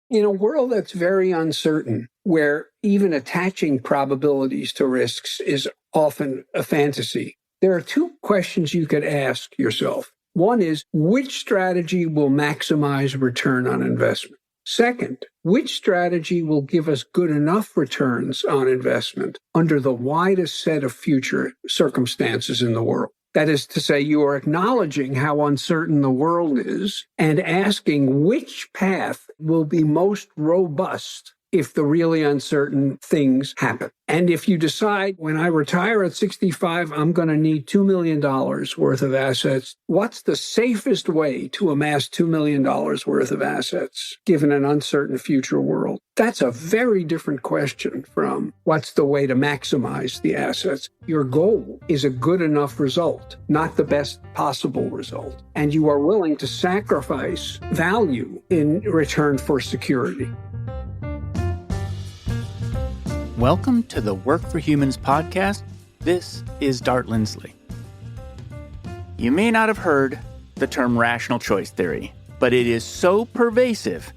In a world that's very uncertain, where even attaching probabilities to risks is often a fantasy, there are two questions you could ask yourself. One is, which strategy will maximize return on investment? Second, which strategy will give us good enough returns on investment under the widest set of future circumstances in the world? That is to say, you are acknowledging how uncertain the world is and asking which path will be most robust if the really uncertain things happen. And if you decide, when I retire at 65, I'm going to need $2 million worth of assets, what's the safest way to amass $2 million worth of assets given an uncertain future world? That's a very different question from what's the way to maximize the assets. Your goal is a good enough result, not the best possible result. And you are willing to sacrifice value in return for security. Welcome to the Work for Humans podcast. This is Dart Lindsley. You may not have heard the term rational choice theory, but it is so pervasive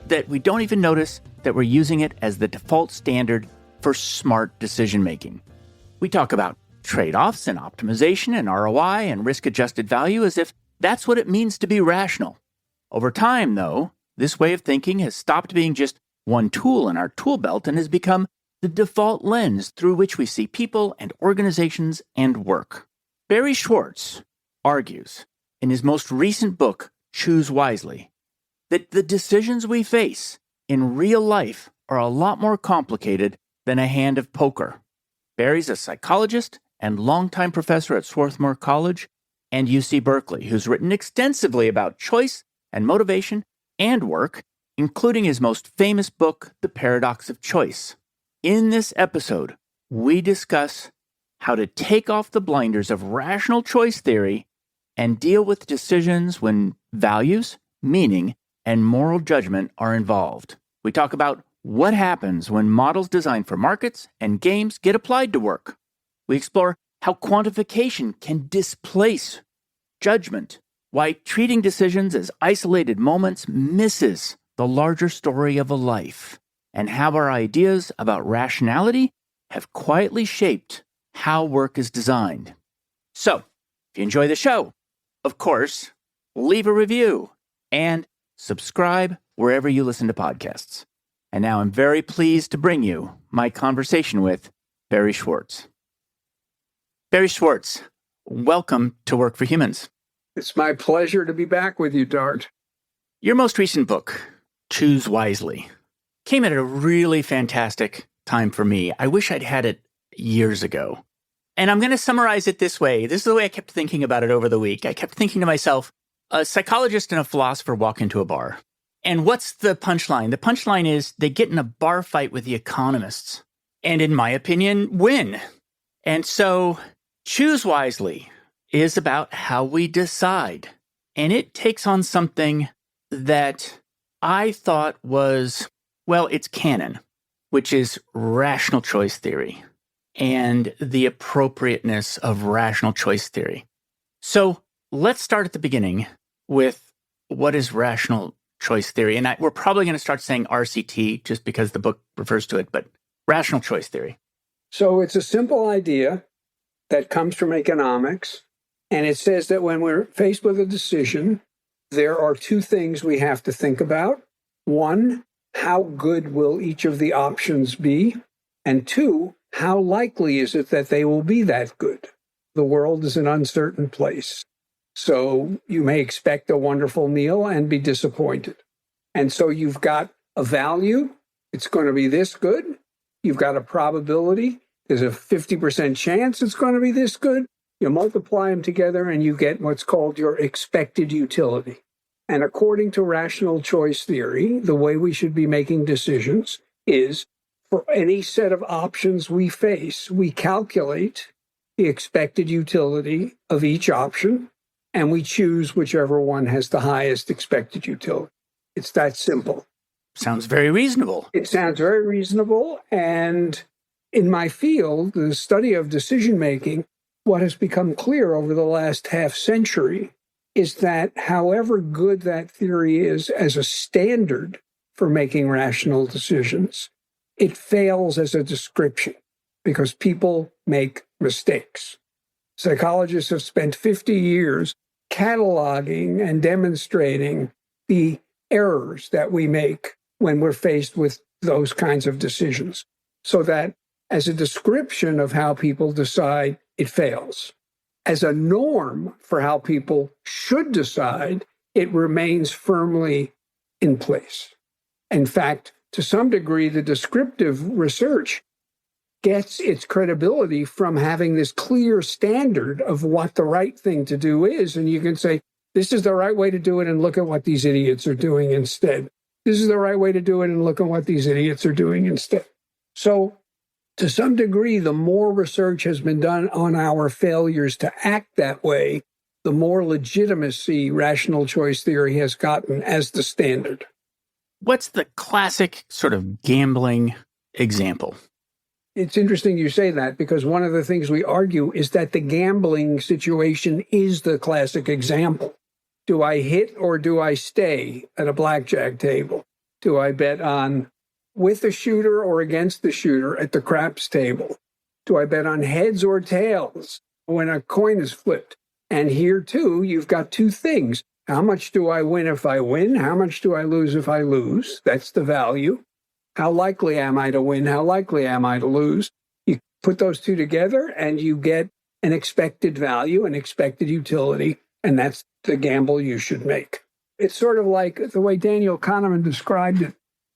that we don't even notice that we're using it as the default standard for smart decision making. We talk about trade-offs and optimization and ROI and risk-adjusted value as if that's what it means to be rational. Over time, though, this way of thinking has stopped being just one tool in our tool belt and has become the default lens through which we see people and organizations and work. Barry Schwartz argues in his most recent book, Choose Wisely, that the decisions we face in real life are a lot more complicated than a hand of poker. Barry's a psychologist and longtime professor at Swarthmore College and UC Berkeley, who's written extensively about choice and motivation and work, including his most famous book, The Paradox of Choice. In this episode, we discuss how to take off the blinders of rational choice theory and deal with decisions when values, meaning, and moral judgment are involved. We talk about what happens when models designed for markets and games get applied to work. We explore how quantification can displace judgment, why treating decisions as isolated moments misses the larger story of a life, and how our ideas about rationality have quietly shaped how work is designed. So, if you enjoy the show, of course, leave a review and subscribe wherever you listen to podcasts. And now I'm very pleased to bring you my conversation with Barry Schwartz. Barry Schwartz, welcome to Work for Humans. It's my pleasure to be back with you, Dart. Your most recent book, Choose Wisely, came at a really fantastic time for me. I wish I'd had it years ago. And I'm going to summarize it this way. This is the way I kept thinking about it over the week. I kept thinking to myself, a psychologist and a philosopher walk into a bar. And what's the punchline? The punchline is they get in a bar fight with the economists. And in my opinion, win. And so Choose Wisely is about how we decide. And it takes on something that I thought was, well, it's canon, which is rational choice theory and the appropriateness of rational choice theory. So let's start at the beginning with what is rational choice theory. And we're probably going to start saying RCT just because the book refers to it, but rational choice theory. So it's a simple idea that comes from economics, and it says that when we're faced with a decision, there are two things we have to think about. One, how good will each of the options be? And two, how likely is it that they will be that good? The world is an uncertain place. So you may expect a wonderful meal and be disappointed. And so you've got a value. It's going to be this good. You've got a probability. There's a 50% chance it's going to be this good. You multiply them together and you get what's called your expected utility. And according to rational choice theory, the way we should be making decisions is for any set of options we face, we calculate the expected utility of each option, and we choose whichever one has the highest expected utility. It's that simple. Sounds very reasonable. It sounds very reasonable. And in my field, the study of decision-making, what has become clear over the last half century is that however good that theory is as a standard for making rational decisions. It fails as a description because people make mistakes. Psychologists have spent 50 years cataloging and demonstrating the errors that we make when we're faced with those kinds of decisions, so that as a description of how people decide, it fails. As a norm for how people should decide, it remains firmly in place. In fact, to some degree, the descriptive research gets its credibility from having this clear standard of what the right thing to do is. And you can say, this is the right way to do it, and look at what these idiots are doing instead. This is the right way to do it, and look at what these idiots are doing instead. So, to some degree, the more research has been done on our failures to act that way, the more legitimacy rational choice theory has gotten as the standard. What's the classic sort of gambling example? It's interesting you say that, because one of the things we argue is that the gambling situation is the classic example. Do I hit or do I stay at a blackjack table? Do I bet on with the shooter or against the shooter at the craps table? Do I bet on heads or tails when a coin is flipped? And here, too, you've got two things. How much do I win if I win? How much do I lose if I lose? That's the value. How likely am I to win? How likely am I to lose? You put those two together and you get an expected value, an expected utility, and that's the gamble you should make. It's sort of like the way Daniel Kahneman described it,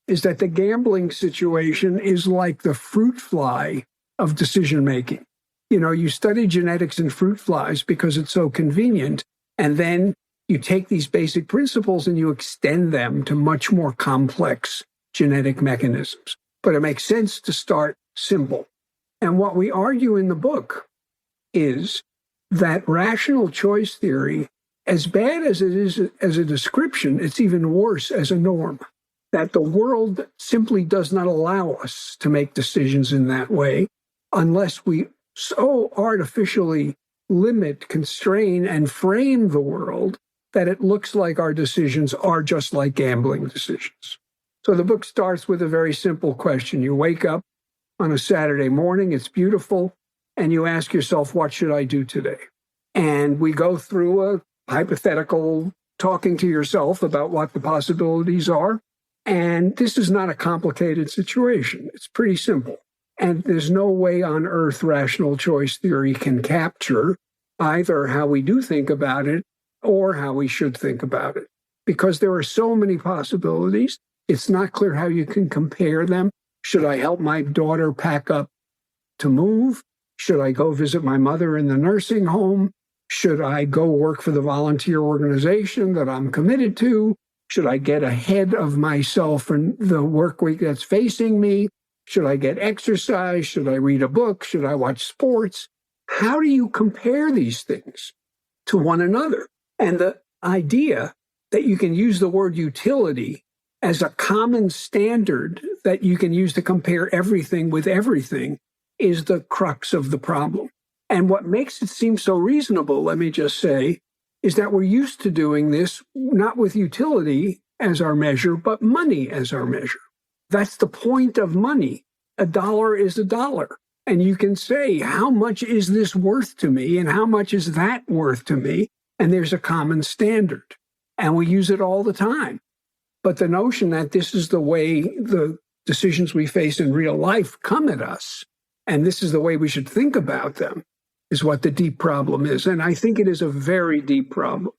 is that the gambling situation is like the fruit fly of decision making. You know, you study genetics in fruit flies because it's so convenient, and then you take these basic principles and you extend them to much more complex genetic mechanisms. But it makes sense to start simple. And what we argue in the book is that rational choice theory, as bad as it is as a description, it's even worse as a norm. That the world simply does not allow us to make decisions in that way unless we so artificially limit, constrain, and frame the world that it looks like our decisions are just like gambling decisions. So the book starts with a very simple question. You wake up on a Saturday morning, it's beautiful, and you ask yourself, what should I do today? And we go through a hypothetical talking to yourself about what the possibilities are. And this is not a complicated situation. It's pretty simple. And there's no way on earth rational choice theory can capture either how we do think about it or how we should think about it. Because there are so many possibilities, it's not clear how you can compare them. Should I help my daughter pack up to move? Should I go visit my mother in the nursing home? Should I go work for the volunteer organization that I'm committed to? Should I get ahead of myself in the work week that's facing me? Should I get exercise? Should I read a book? Should I watch sports? How do you compare these things to one another? And the idea that you can use the word utility as a common standard that you can use to compare everything with everything is the crux of the problem. And what makes it seem so reasonable, let me just say, is that we're used to doing this not with utility as our measure, but money as our measure. That's the point of money. A dollar is a dollar. And you can say, how much is this worth to me? And how much is that worth to me? And there's a common standard. And we use it all the time. But the notion that this is the way the decisions we face in real life come at us, and this is the way we should think about them, is what the deep problem is. And I think it is a very deep problem.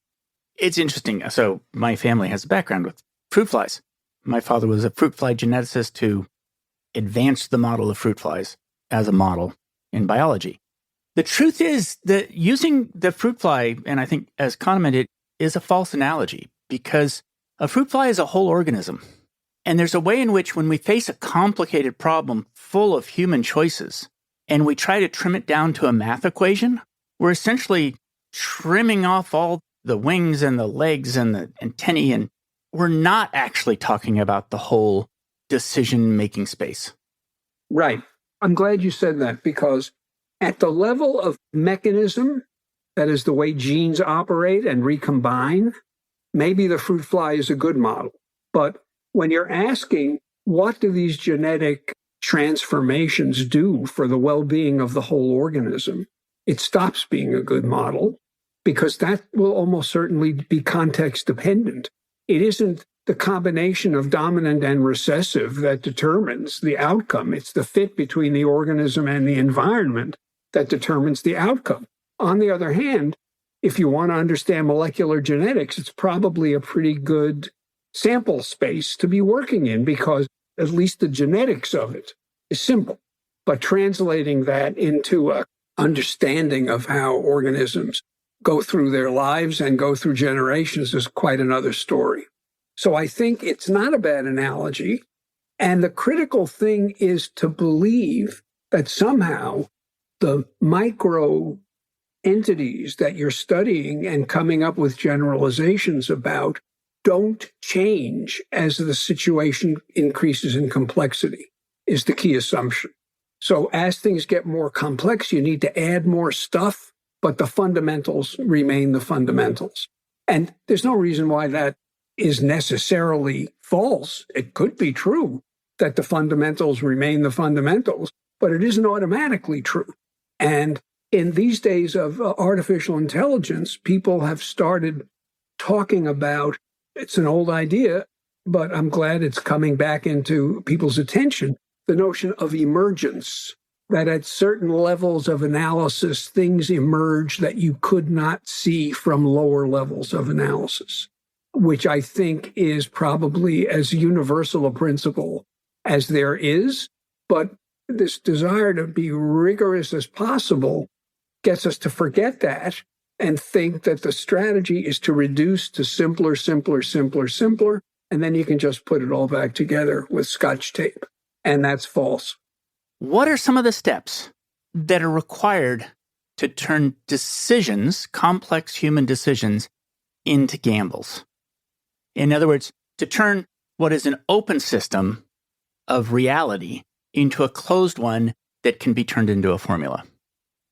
It's interesting. So my family has a background with fruit flies. My father was a fruit fly geneticist who advanced the model of fruit flies as a model in biology. The truth is that using the fruit fly, and I think as Kahneman did, is a false analogy because a fruit fly is a whole organism. And there's a way in which when we face a complicated problem full of human choices and we try to trim it down to a math equation, we're essentially trimming off all the wings and the legs and the antennae, and we're not actually talking about the whole decision-making space. Right. I'm glad you said that, because at the level of mechanism, that is the way genes operate and recombine, maybe the fruit fly is a good model. But when you're asking, what do these genetic transformations do for the well-being of the whole organism? It stops being a good model because that will almost certainly be context dependent. It isn't the combination of dominant and recessive that determines the outcome. It's the fit between the organism and the environment that determines the outcome. On the other hand, if you want to understand molecular genetics, it's probably a pretty good sample space to be working in because at least the genetics of it is simple. But translating that into an understanding of how organisms go through their lives and go through generations is quite another story. So I think it's not a bad analogy. And the critical thing is to believe that somehow the micro entities that you're studying and coming up with generalizations about don't change as the situation increases in complexity is the key assumption. So as things get more complex, you need to add more stuff, but the fundamentals remain the fundamentals. And there's no reason why that is necessarily false. It could be true that the fundamentals remain the fundamentals, but it isn't automatically true. And in these days of artificial intelligence, people have started talking about, it's an old idea, but I'm glad it's coming back into people's attention, the notion of emergence, that at certain levels of analysis, things emerge that you could not see from lower levels of analysis, which I think is probably as universal a principle as there is. But this desire to be rigorous as possible gets us to forget that and think that the strategy is to reduce to simpler, and then you can just put it all back together with Scotch tape. And that's false. What are some of the steps that are required to turn decisions, complex human decisions, into gambles? In other words, to turn what is an open system of reality into a closed one that can be turned into a formula?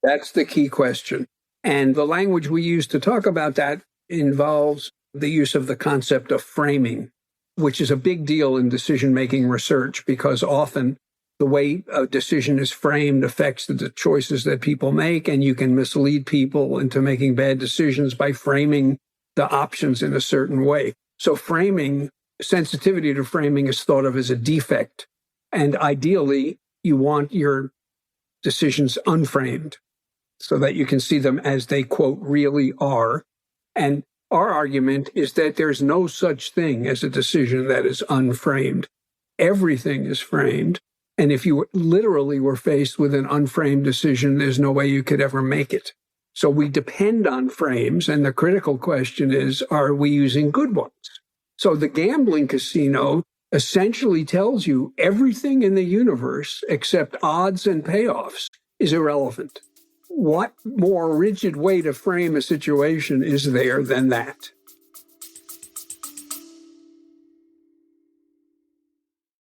That's the key question. And the language we use to talk about that involves the use of the concept of framing, which is a big deal in decision-making research because often the way a decision is framed affects the choices that people make, and you can mislead people into making bad decisions by framing the options in a certain way. So framing, sensitivity to framing is thought of as a defect. And ideally, you want your decisions unframed so that you can see them as they, quote, really are. And our argument is that there's no such thing as a decision that is unframed. Everything is framed. And if you literally were faced with an unframed decision, there's no way you could ever make it. So we depend on frames. And the critical question is, are we using good ones? So the gambling casino essentially tells you everything in the universe except odds and payoffs is irrelevant. What more rigid way to frame a situation is there than that?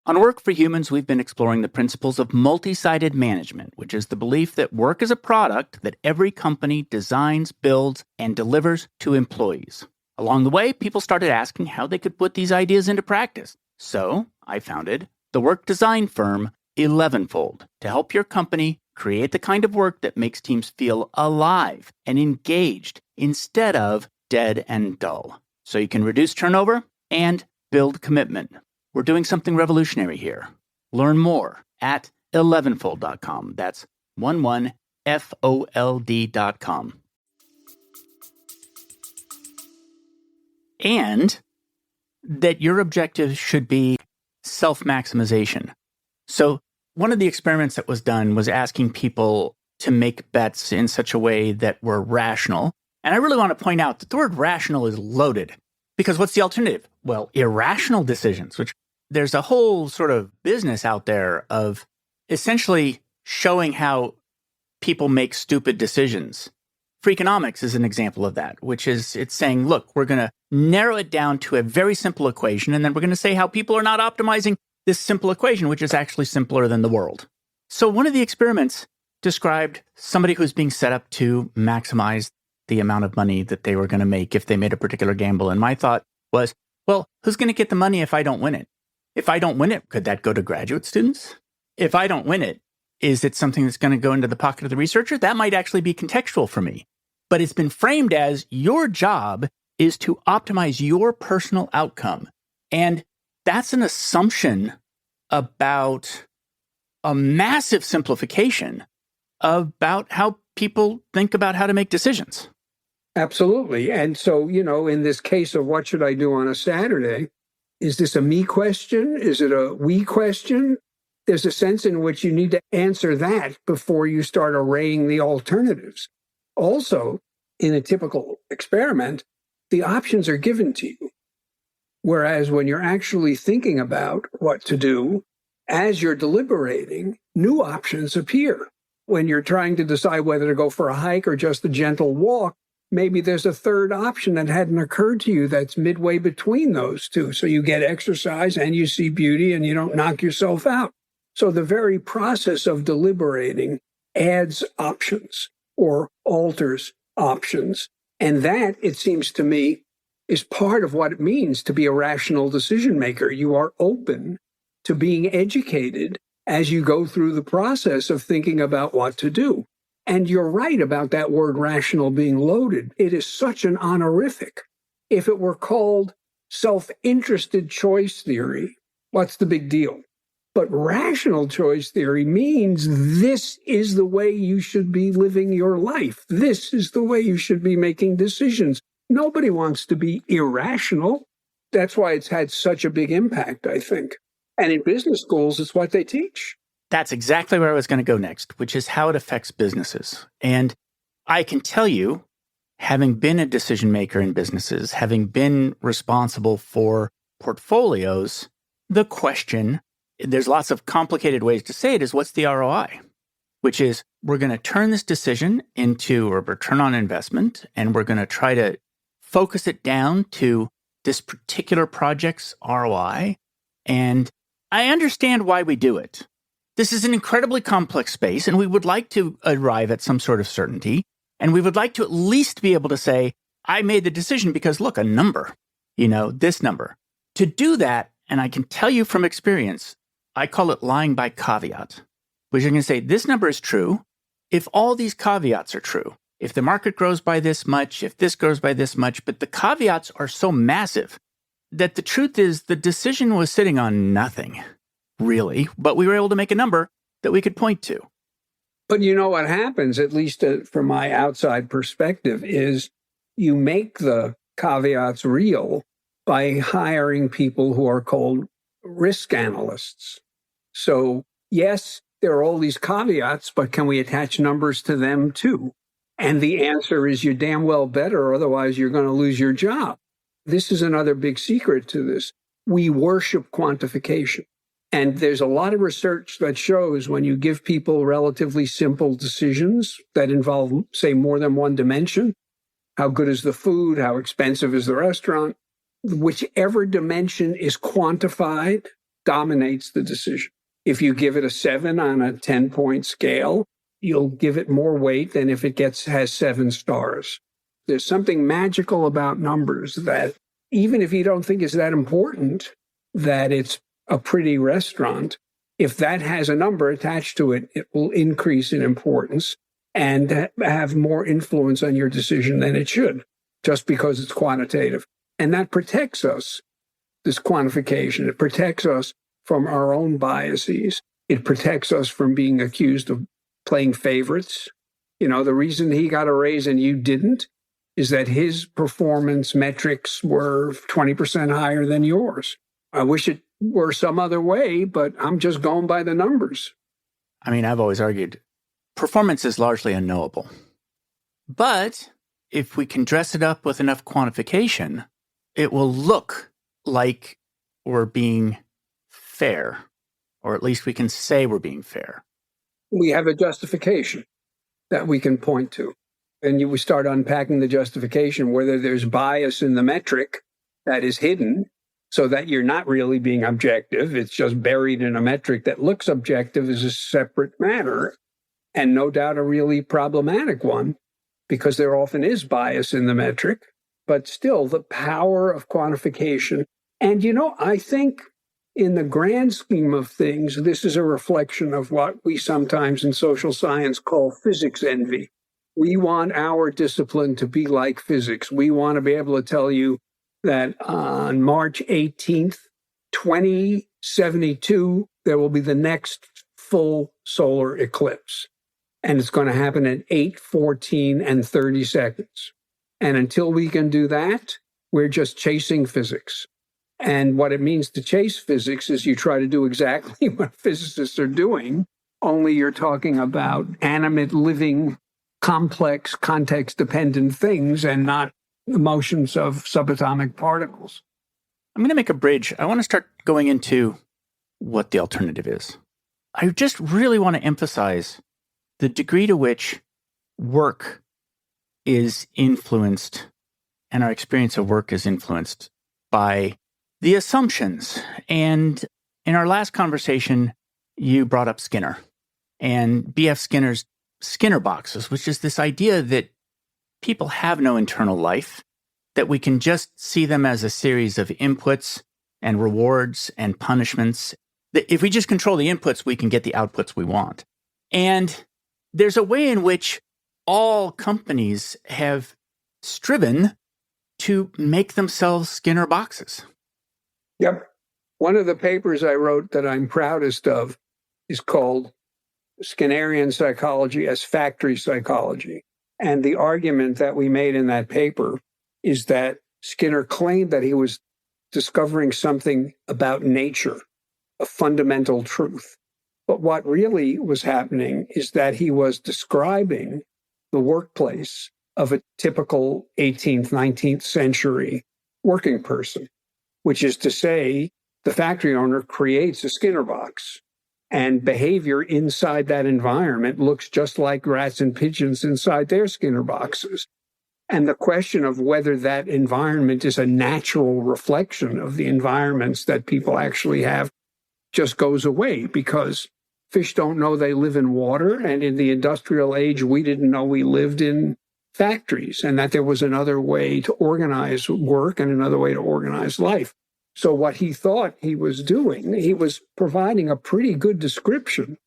On Work for Humans, we've been exploring the principles of multi-sided management, which is the belief that work is a product that every company designs, builds, and delivers to employees. Along the way, people started asking how they could put these ideas into practice. So I founded the work design firm 11fold to help your company create the kind of work that makes teams feel alive and engaged instead of dead and dull. So you can reduce turnover and build commitment. We're doing something revolutionary here. Learn more at 11fold.com. That's 11fold.com. And that your objective should be self-maximization. So one of the experiments that was done was asking people to make bets in such a way that were rational. And I really want to point out that the word rational is loaded because what's the alternative? Well, irrational decisions, which there's a whole sort of business out there of essentially showing how people make stupid decisions. Freakonomics is an example of that, which is it's saying, look, we're going to narrow it down to a very simple equation, and then we're going to say how people are not optimizing this simple equation, which is actually simpler than the world. So one of the experiments described somebody who's being set up to maximize the amount of money that they were going to make if they made a particular gamble. And my thought was, well, who's going to get the money if I don't win it? If I don't win it, could that go to graduate students? If I don't win it, is it something that's going to go into the pocket of the researcher? That might actually be contextual for me. But it's been framed as your job is to optimize your personal outcome. And that's an assumption about a massive simplification about how people think about how to make decisions. Absolutely. And so, in this case of what should I do on a Saturday, is this a me question? Is it a we question? There's a sense in which you need to answer that before you start arraying the alternatives. Also, in a typical experiment, the options are given to you. Whereas when you're actually thinking about what to do, as you're deliberating, new options appear. When you're trying to decide whether to go for a hike or just a gentle walk, maybe there's a third option that hadn't occurred to you that's midway between those two. So you get exercise and you see beauty and you don't knock yourself out. So the very process of deliberating adds options or alters options. And that, it seems to me, is part of what it means to be a rational decision maker. You are open to being educated as you go through the process of thinking about what to do. And you're right about that word rational being loaded. It is such an honorific. If it were called self-interested choice theory, what's the big deal? But rational choice theory means this is the way you should be living your life. This is the way you should be making decisions. Nobody wants to be irrational. That's why it's had such a big impact, I think. And in business schools, it's what they teach. That's exactly where I was going to go next, which is how it affects businesses. And I can tell you, having been a decision maker in businesses, having been responsible for portfolios, the question, there's lots of complicated ways to say it, is what's the ROI? Which is, we're going to turn this decision into a return on investment, and we're going to try to focus it down to this particular project's ROI. And I understand why we do it. This is an incredibly complex space, and we would like to arrive at some sort of certainty. And we would like to at least be able to say, I made the decision because, look, a number, this number. To do that, and I can tell you from experience, I call it lying by caveat, which you're going to say, this number is true if all these caveats are true. If the market grows by this much, if this grows by this much, but the caveats are so massive that the truth is the decision was sitting on nothing, really, but we were able to make a number that we could point to. But what happens, at least from my outside perspective, is you make the caveats real by hiring people who are called risk analysts. So, yes, there are all these caveats, but can we attach numbers to them too? And the answer is you damn well better, otherwise you're going to lose your job. This is another big secret to this. We worship quantification. And there's a lot of research that shows when you give people relatively simple decisions that involve, say, more than one dimension, how good is the food, how expensive is the restaurant, whichever dimension is quantified dominates the decision. If you give it a 7 on a 10-point scale, you'll give it more weight than if it has 7 stars. There's something magical about numbers that even if you don't think it's that important, that it's a pretty restaurant, if that has a number attached to it, it will increase in importance and have more influence on your decision than it should, just because it's quantitative. And that protects us, this quantification. It protects us from our own biases. It protects us from being accused of playing favorites. The reason he got a raise and you didn't is that his performance metrics were 20% higher than yours. I wish it were some other way, but I'm just going by the numbers. I mean, I've always argued performance is largely unknowable. But if we can dress it up with enough quantification, it will look like we're being fair, or at least we can say we're being fair. We have a justification that we can point to. And we start unpacking the justification, whether there's bias in the metric that is hidden so that you're not really being objective. It's just buried in a metric that looks objective is a separate matter, and no doubt a really problematic one, because there often is bias in the metric, but still the power of quantification. And, I think in the grand scheme of things, this is a reflection of what we sometimes in social science call physics envy. We want our discipline to be like physics. We want to be able to tell you that on March 18th, 2072, there will be the next full solar eclipse. And it's going to happen at 8:14 and 30 seconds. And until we can do that, we're just chasing physics. And what it means to chase physics is you try to do exactly what physicists are doing, only you're talking about animate, living, complex, context-dependent things and not the motions of subatomic particles. I'm going to make a bridge. I want to start going into what the alternative is. I just really want to emphasize the degree to which work is influenced and our experience of work is influenced by the assumptions. And in our last conversation, you brought up Skinner and B.F. Skinner's Skinner boxes, which is this idea that people have no internal life, that we can just see them as a series of inputs and rewards and punishments. That if we just control the inputs, we can get the outputs we want. And there's a way in which all companies have striven to make themselves Skinner boxes. Yep. One of the papers I wrote that I'm proudest of is called Skinnerian Psychology as Factory Psychology. And the argument that we made in that paper is that Skinner claimed that he was discovering something about nature, a fundamental truth. But what really was happening is that he was describing the workplace of a typical 18th, 19th century working person, which is to say, the factory owner creates a Skinner box, and behavior inside that environment looks just like rats and pigeons inside their Skinner boxes. And the question of whether that environment is a natural reflection of the environments that people actually have just goes away, because fish don't know they live in water. And in the industrial age, we didn't know we lived in factories and that there was another way to organize work and another way to organize life. So what he thought he was doing, he was providing a pretty good description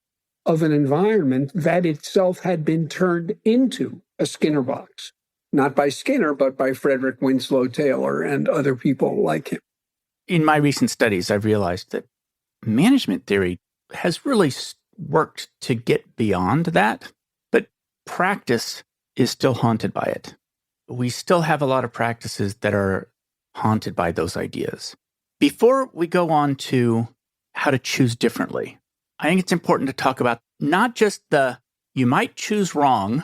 of an environment that itself had been turned into a Skinner box, not by Skinner, but by Frederick Winslow Taylor and other people like him. In my recent studies, I've realized that management theory has really worked to get beyond that, but practice is still haunted by it. We still have a lot of practices that are haunted by those ideas. Before we go on to how to choose differently, I think it's important to talk about not just the you might choose wrong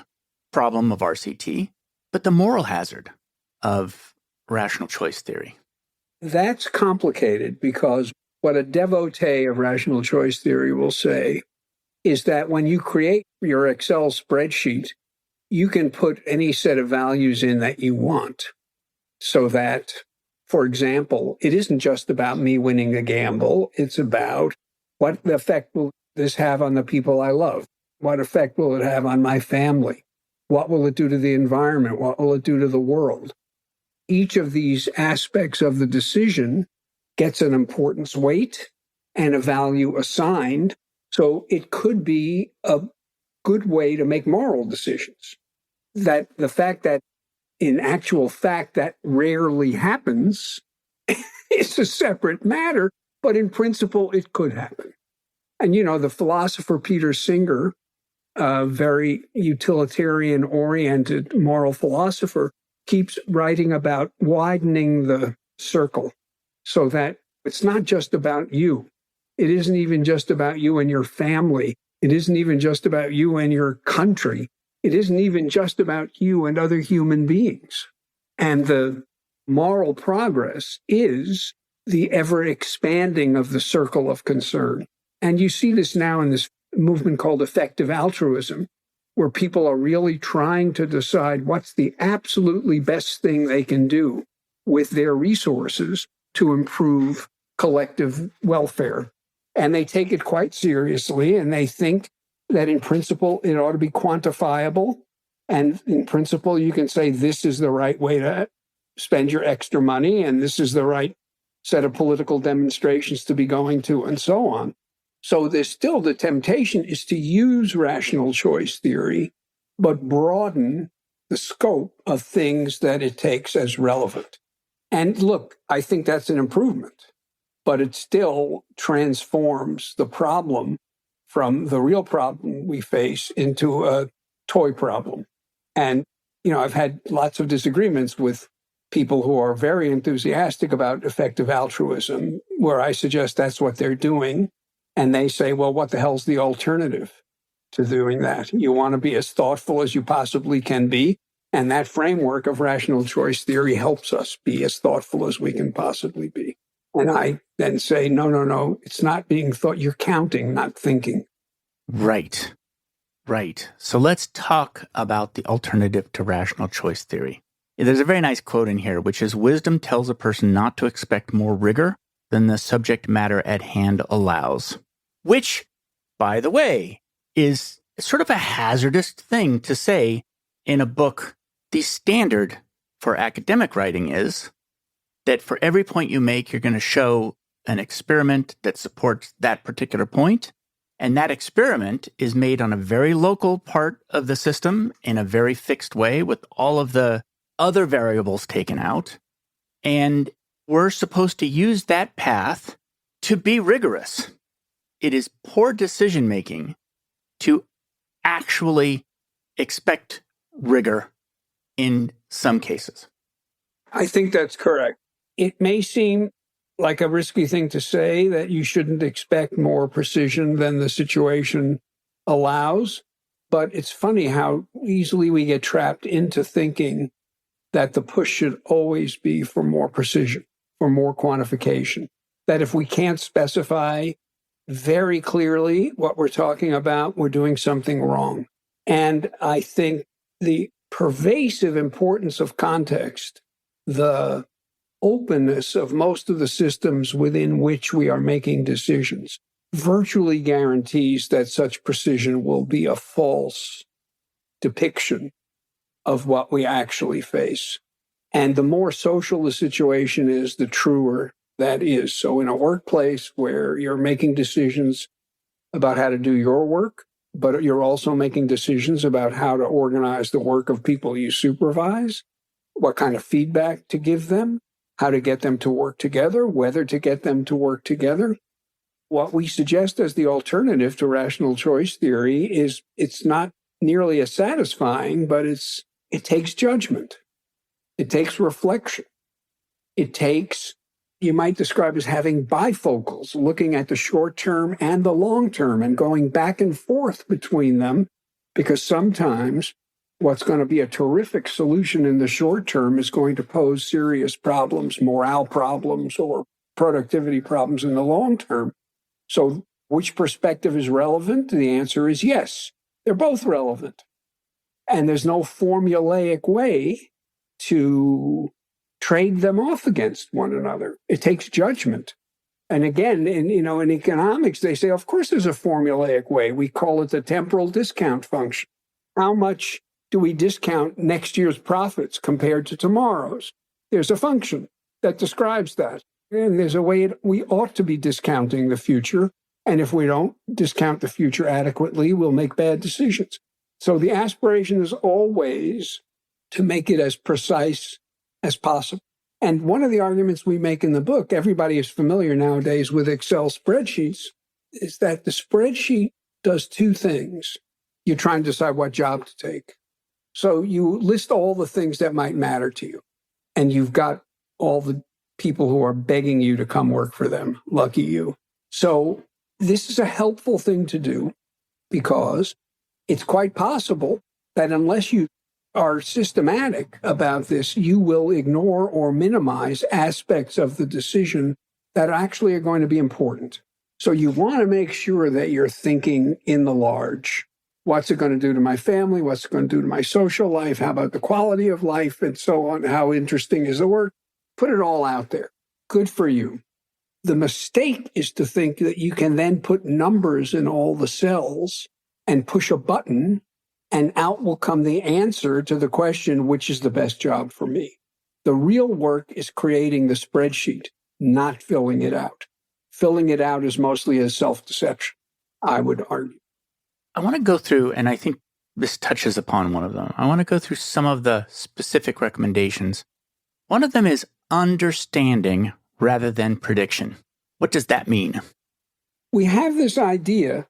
problem of RCT, but the moral hazard of rational choice theory. That's complicated because what a devotee of rational choice theory will say is that when you create your Excel spreadsheet, you can put any set of values in that you want. So that, for example, it isn't just about me winning the gamble. It's about what effect will this have on the people I love? What effect will it have on my family? What will it do to the environment? What will it do to the world? Each of these aspects of the decision gets an importance weight and a value assigned. So it could be a good way to make moral decisions. That the fact that in actual fact that rarely happens is a separate matter, but in principle it could happen. And the philosopher Peter Singer, a very utilitarian-oriented moral philosopher, keeps writing about widening the circle so that it's not just about you. It isn't even just about you and your family. It isn't even just about you and your country. It isn't even just about you and other human beings. And the moral progress is the ever expanding of the circle of concern. And you see this now in this movement called effective altruism, where people are really trying to decide what's the absolutely best thing they can do with their resources to improve collective welfare. And they take it quite seriously, and they think that in principle, it ought to be quantifiable. And in principle, you can say this is the right way to spend your extra money, and this is the right set of political demonstrations to be going to, and so on. So there's still the temptation is to use rational choice theory, but broaden the scope of things that it takes as relevant. And look, I think that's an improvement, but it still transforms the problem from the real problem we face into a toy problem. And, I've had lots of disagreements with people who are very enthusiastic about effective altruism, where I suggest that's what they're doing. And they say, well, what the hell's the alternative to doing that? You want to be as thoughtful as you possibly can be. And that framework of rational choice theory helps us be as thoughtful as we can possibly be. And I then say, no, it's not being thought. You're counting, not thinking. Right. So let's talk about the alternative to rational choice theory. There's a very nice quote in here, which is, wisdom tells a person not to expect more rigor than the subject matter at hand allows. Which, by the way, is sort of a hazardous thing to say in a book. The standard for academic writing is that for every point you make, you're going to show an experiment that supports that particular point. And that experiment is made on a very local part of the system in a very fixed way with all of the other variables taken out. And we're supposed to use that path to be rigorous. It is poor decision-making to actually expect rigor in some cases. I think that's correct. It may seem like a risky thing to say that you shouldn't expect more precision than the situation allows, but it's funny how easily we get trapped into thinking that the push should always be for more precision, for more quantification, that if we can't specify very clearly what we're talking about, we're doing something wrong. And I think the pervasive importance of context, the openness of most of the systems within which we are making decisions, virtually guarantees that such precision will be a false depiction of what we actually face. And the more social the situation is, the truer that is. So in a workplace where you're making decisions about how to do your work, but you're also making decisions about how to organize the work of people you supervise, what kind of feedback to give them, how to get them to work together, whether to get them to work together. What we suggest as the alternative to rational choice theory is it's not nearly as satisfying, but it takes judgment. It takes reflection. It takes, you might describe as having bifocals, looking at the short term and the long term and going back and forth between them, because sometimes what's going to be a terrific solution in the short term is going to pose serious problems, morale problems, or productivity problems in the long term. So which perspective is relevant? The answer is yes. They're both relevant. And there's no formulaic way to trade them off against one another. It takes judgment. And again, in economics, they say, of course, there's a formulaic way. We call it the temporal discount function. How much do we discount next year's profits compared to tomorrow's? There's a function that describes that. And there's a way we ought to be discounting the future. And if we don't discount the future adequately, we'll make bad decisions. So the aspiration is always to make it as precise as possible. And one of the arguments we make in the book, everybody is familiar nowadays with Excel spreadsheets, is that the spreadsheet does two things. You're trying to decide what job to take. So you list all the things that might matter to you, and you've got all the people who are begging you to come work for them. Lucky you. So this is a helpful thing to do because it's quite possible that unless you are systematic about this, you will ignore or minimize aspects of the decision that actually are going to be important. So you want to make sure that you're thinking in the large. What's it going to do to my family? What's it going to do to my social life? How about the quality of life and so on? How interesting is the work? Put it all out there. Good for you. The mistake is to think that you can then put numbers in all the cells and push a button and out will come the answer to the question, which is the best job for me? The real work is creating the spreadsheet. not filling it out. Filling it out is mostly a self-deception, I would argue. I want to go through, and I think this touches upon one of them. I want to go through some of the specific recommendations. One of them is understanding rather than prediction. What does that mean? We have this idea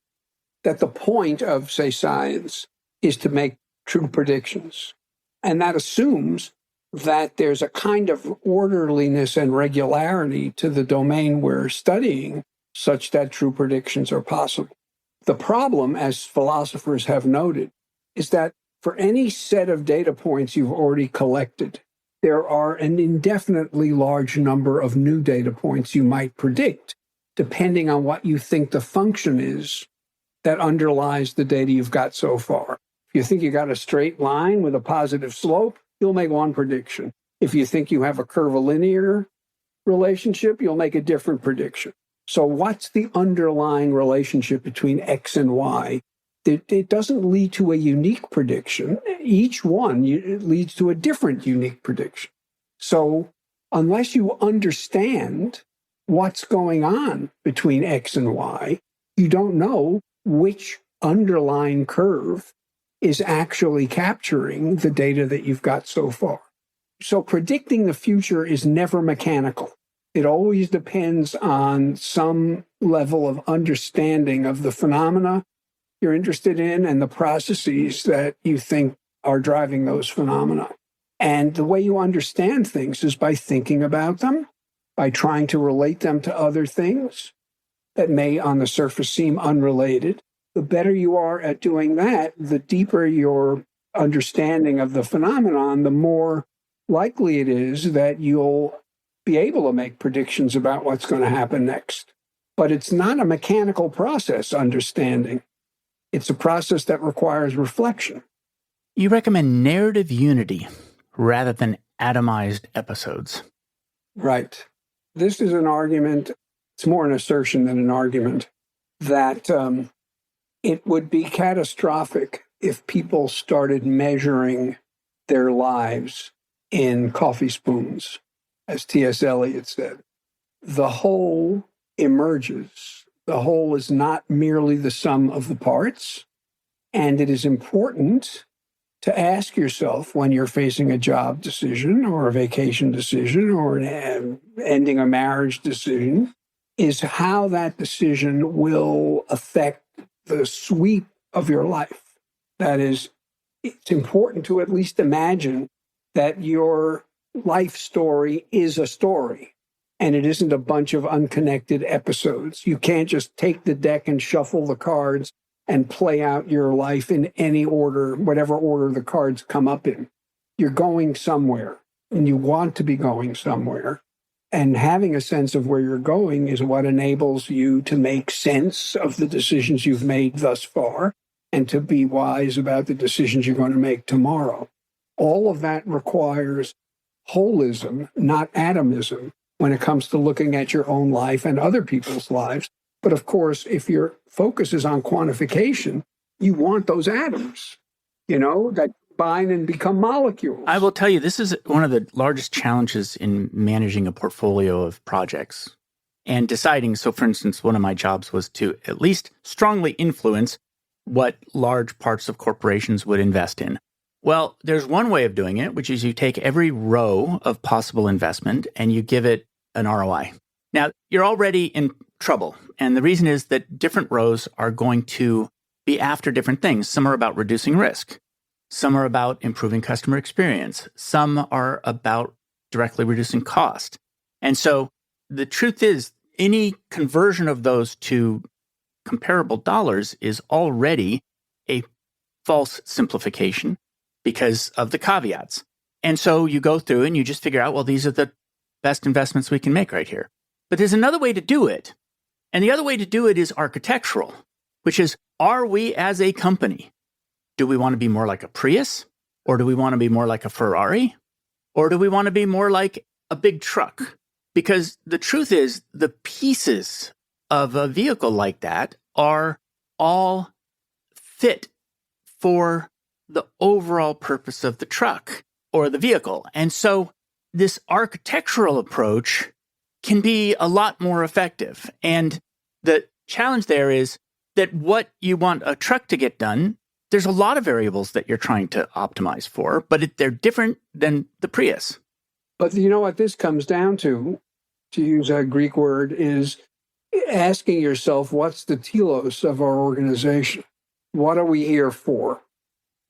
that the point of, say, science is to make true predictions. And that assumes that there's a kind of orderliness and regularity to the domain we're studying such that true predictions are possible. The problem, as philosophers have noted, is that for any set of data points you've already collected, there are an indefinitely large number of new data points you might predict, depending on what you think the function is that underlies the data you've got so far. If you think you got a straight line with a positive slope, you'll make one prediction. If you think you have a curvilinear relationship, you'll make a different prediction. So what's the underlying relationship between X and Y? It doesn't lead to a unique prediction. Each one leads to a different unique prediction. So unless you understand what's going on between X and Y, you don't know which underlying curve is actually capturing the data that you've got so far. So predicting the future is never mechanical. It always depends on some level of understanding of the phenomena you're interested in and the processes that you think are driving those phenomena. And the way you understand things is by thinking about them, by trying to relate them to other things that may on the surface seem unrelated. The better you are at doing that, the deeper your understanding of the phenomenon, the more likely it is that you'll be able to make predictions about what's going to happen next. But it's not a mechanical process, understanding. It's a process that requires reflection. You recommend narrative unity rather than atomized episodes. Right. This is an argument, it's more an assertion than an argument, that it would be catastrophic if people started measuring their lives in coffee spoons, as T.S. Eliot said. The whole emerges. The whole is not merely the sum of the parts. And it is important to ask yourself when you're facing a job decision or a vacation decision or ending a marriage decision, is how that decision will affect the sweep of your life. That is, it's important to at least imagine that your life story is a story. And it isn't a bunch of unconnected episodes. You can't just take the deck and shuffle the cards and play out your life in any order, whatever order the cards come up in. You're going somewhere, and you want to be going somewhere. And having a sense of where you're going is what enables you to make sense of the decisions you've made thus far and to be wise about the decisions you're going to make tomorrow. All of that requires holism, not atomism, when it comes to looking at your own life and other people's lives. But of course, if your focus is on quantification, you want those atoms, that combine and become molecules. I will tell you, this is one of the largest challenges in managing a portfolio of projects and deciding. So, for instance, one of my jobs was to at least strongly influence what large parts of corporations would invest in. Well, there's one way of doing it, which is you take every row of possible investment and you give it an ROI. Now, you're already in trouble. And the reason is that different rows are going to be after different things. Some are about reducing risk. Some are about improving customer experience. Some are about directly reducing cost. And so the truth is, any conversion of those to comparable dollars is already a false simplification because of the caveats. And so you go through and you just figure out, well, these are the best investments we can make right here. But there's another way to do it. And the other way to do it is architectural, which is, are we as a company, do we want to be more like a Prius? Or do we want to be more like a Ferrari? Or do we want to be more like a big truck? Because the truth is, the pieces of a vehicle like that are all fit for the overall purpose of the truck or the vehicle. And so this architectural approach can be a lot more effective. And the challenge there is that what you want a truck to get done, there's a lot of variables that you're trying to optimize for, but they're different than the Prius. But you know what this comes down to use a Greek word, is asking yourself, what's the telos of our organization? What are we here for?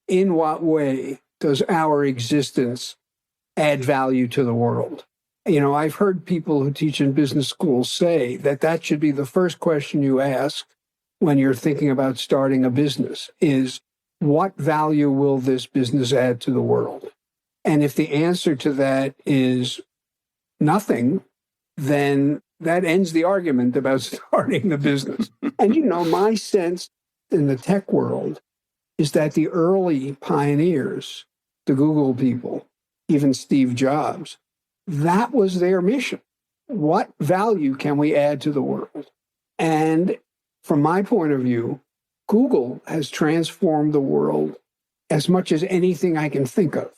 In what way does our existence add value to the world? You know, I've heard people who teach in business schools say that should be the first question you ask when you're thinking about starting a business is, what value will this business add to the world? And if the answer to that is nothing, then that ends the argument about starting the business. And, you know, my sense in the tech world is that the early pioneers, the Google people, even Steve Jobs, that was their mission. What value can we add to the world? And from my point of view, Google has transformed the world as much as anything I can think of.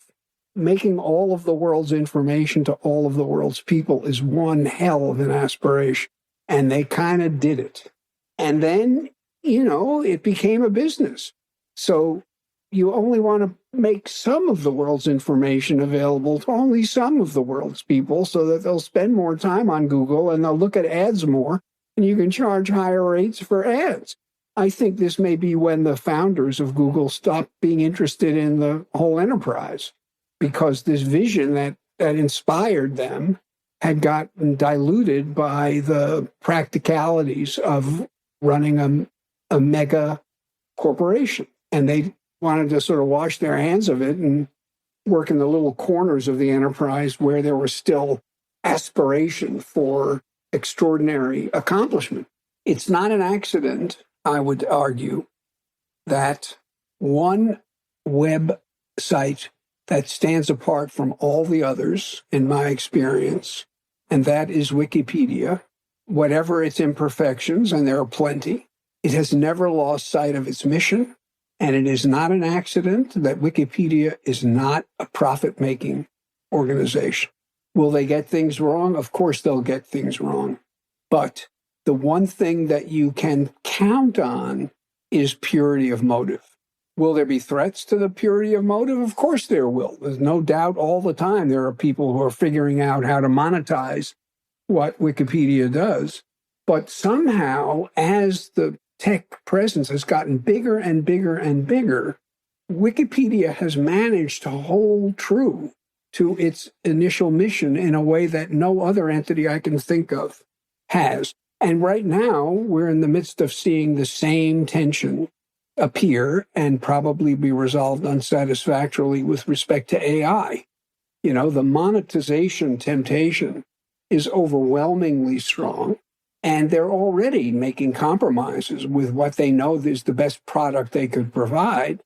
Making all of the world's information to all of the world's people is one hell of an aspiration. And they kind of did it. And then, you know, it became a business. So you only want to make some of the world's information available to only some of the world's people so that they'll spend more time on Google and they'll look at ads more, and you can charge higher rates for ads. I think this may be when the founders of Google stopped being interested in the whole enterprise, because this vision that inspired them had gotten diluted by the practicalities of running a mega corporation. And they wanted to sort of wash their hands of it and work in the little corners of the enterprise where there was still aspiration for extraordinary accomplishment. It's not an accident, I would argue, that one website that stands apart from all the others, in my experience, and that is Wikipedia. Whatever its imperfections, and there are plenty, it has never lost sight of its mission, and it is not an accident that Wikipedia is not a profit-making organization. Will they get things wrong? Of course they'll get things wrong. But the one thing that you can count on is purity of motive. Will there be threats to the purity of motive? Of course there will. There's no doubt all the time there are people who are figuring out how to monetize what Wikipedia does. But somehow, as the tech presence has gotten bigger and bigger and bigger, Wikipedia has managed to hold true to its initial mission in a way that no other entity I can think of has. And right now, we're in the midst of seeing the same tension appear and probably be resolved unsatisfactorily with respect to AI. You know, the monetization temptation is overwhelmingly strong, and they're already making compromises with what they know is the best product they could provide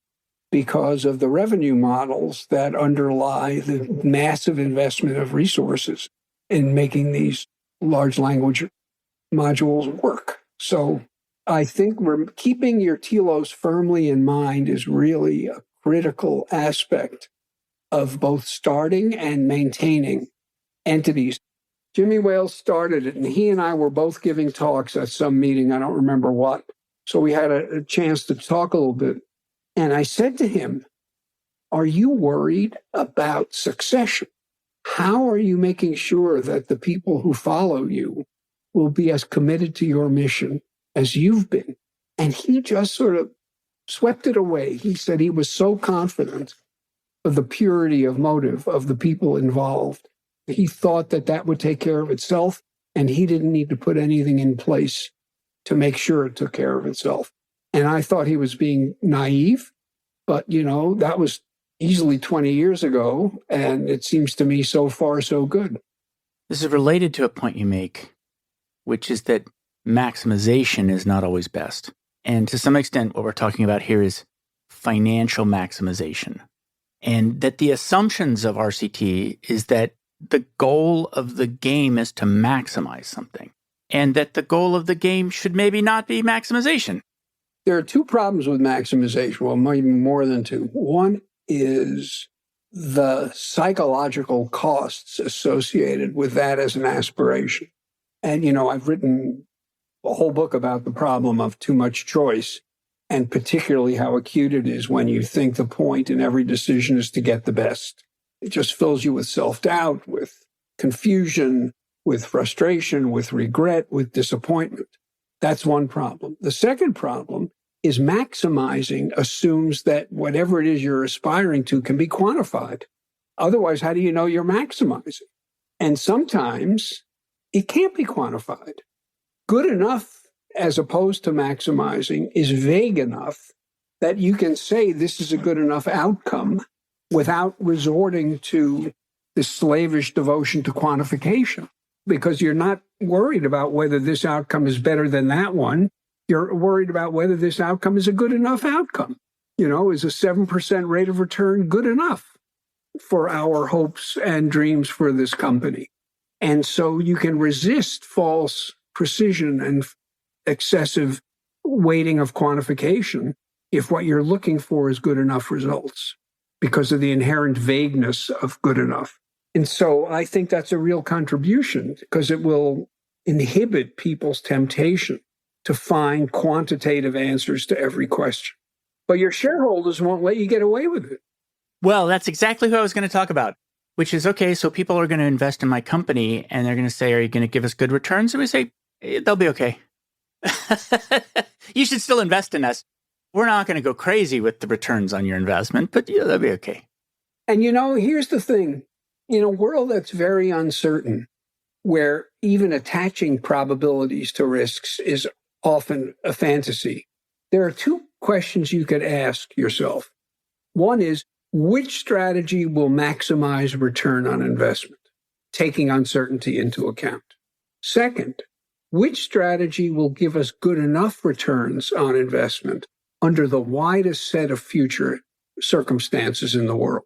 because of the revenue models that underlie the massive investment of resources in making these large language modules work. So I think keeping your telos firmly in mind is really a critical aspect of both starting and maintaining entities. Jimmy Wales started it, and he and I were both giving talks at some meeting. I don't remember what. So we had a chance to talk a little bit. And I said to him, are you worried about succession? How are you making sure that the people who follow you will be as committed to your mission as you've been? And he just sort of swept it away. He said he was so confident of the purity of motive of the people involved. He thought that would take care of itself, and he didn't need to put anything in place to make sure it took care of itself. And I thought he was being naive, but, you know, that was easily 20 years ago, and it seems to me so far so good. This is related to a point you make, which is that maximization is not always best. And to some extent, what we're talking about here is financial maximization. And that the assumptions of RCT is that the goal of the game is to maximize something, and that the goal of the game should maybe not be maximization. There are two problems with maximization, well, maybe more than two. One is the psychological costs associated with that as an aspiration. And, I've written a whole book about the problem of too much choice, and particularly how acute it is when you think the point in every decision is to get the best. It just fills you with self-doubt, with confusion, with frustration, with regret, with disappointment. That's one problem. The second problem is maximizing assumes that whatever it is you're aspiring to can be quantified. Otherwise, how do you know you're maximizing? And sometimes it can't be quantified. Good enough, as opposed to maximizing, is vague enough that you can say this is a good enough outcome without resorting to this slavish devotion to quantification, because you're not worried about whether this outcome is better than that one. You're worried about whether this outcome is a good enough outcome. Is a 7% rate of return good enough for our hopes and dreams for this company? And so you can resist false precision and excessive weighting of quantification if what you're looking for is good enough results, because of the inherent vagueness of good enough. And so I think that's a real contribution, because it will inhibit people's temptation to find quantitative answers to every question. But your shareholders won't let you get away with it. Well, that's exactly what I was going to talk about, which is, okay, so people are going to invest in my company and they're going to say, are you going to give us good returns? And we say, they'll be okay. You should still invest in us. We're not going to go crazy with the returns on your investment, but they'll be okay. And here's the thing. In a world that's very uncertain, where even attaching probabilities to risks is often a fantasy, there are two questions you could ask yourself. One is, which strategy will maximize return on investment, taking uncertainty into account? Second, which strategy will give us good enough returns on investment under the widest set of future circumstances in the world?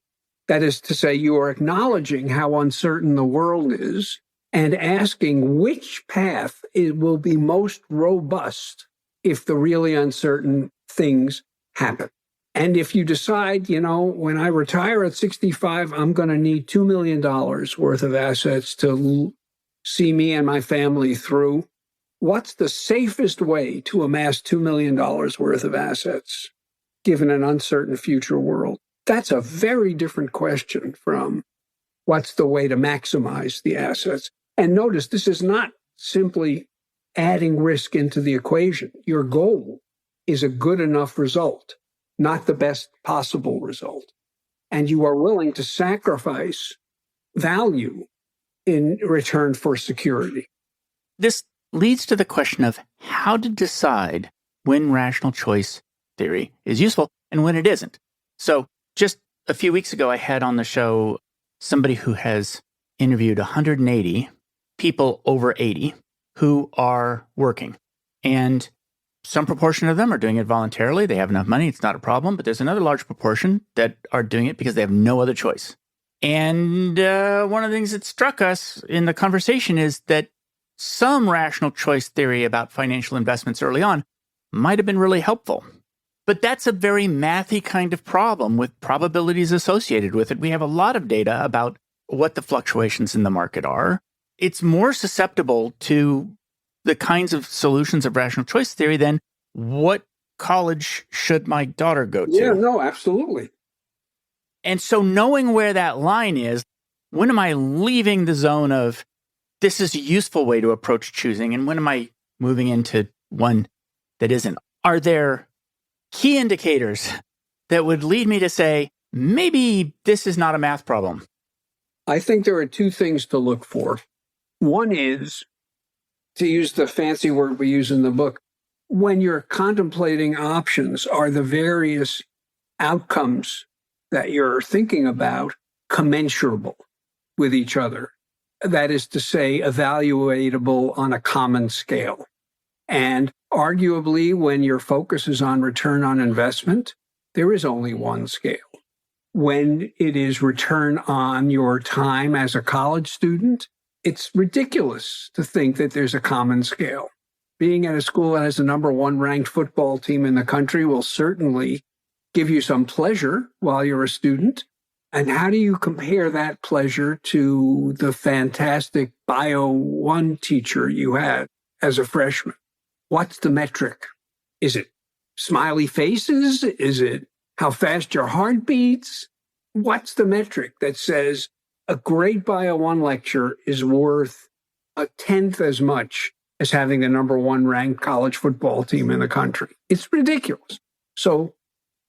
That is to say, you are acknowledging how uncertain the world is and asking which path it will be most robust if the really uncertain things happen. And if you decide, when I retire at 65, I'm going to need $2 million worth of assets to see me and my family through, what's the safest way to amass $2 million worth of assets, given an uncertain future world? That's a very different question from what's the way to maximize the assets. And notice, this is not simply adding risk into the equation. Your goal is a good enough result, not the best possible result. And you are willing to sacrifice value in return for security. This leads to the question of how to decide when rational choice theory is useful and when it isn't. So just a few weeks ago, I had on the show somebody who has interviewed 180 people over 80 who are working. And some proportion of them are doing it voluntarily. They have enough money. It's not a problem. But there's another large proportion that are doing it because they have no other choice. And one of the things that struck us in the conversation is that some rational choice theory about financial investments early on might have been really helpful. But that's a very mathy kind of problem with probabilities associated with it. We have a lot of data about what the fluctuations in the market are. It's more susceptible to the kinds of solutions of rational choice theory than what college should my daughter go to? Yeah, no, absolutely. And so knowing where that line is, when am I leaving the zone of this is a useful way to approach choosing, and when am I moving into one that isn't? Are there key indicators that would lead me to say, maybe this is not a math problem? I think there are two things to look for. One is, to use the fancy word we use in the book, when you're contemplating options, are the various outcomes that you're thinking about commensurable with each other? That is to say, evaluatable on a common scale. And arguably, when your focus is on return on investment, there is only one scale. When it is return on your time as a college student, it's ridiculous to think that there's a common scale. Being at a school that has the number one ranked football team in the country will certainly give you some pleasure while you're a student. And how do you compare that pleasure to the fantastic Bio 1 teacher you had as a freshman? What's the metric? Is it smiley faces? Is it how fast your heart beats? What's the metric that says a great Bio 1 lecture is worth a tenth as much as having the number 1 ranked college football team in the country? It's ridiculous. So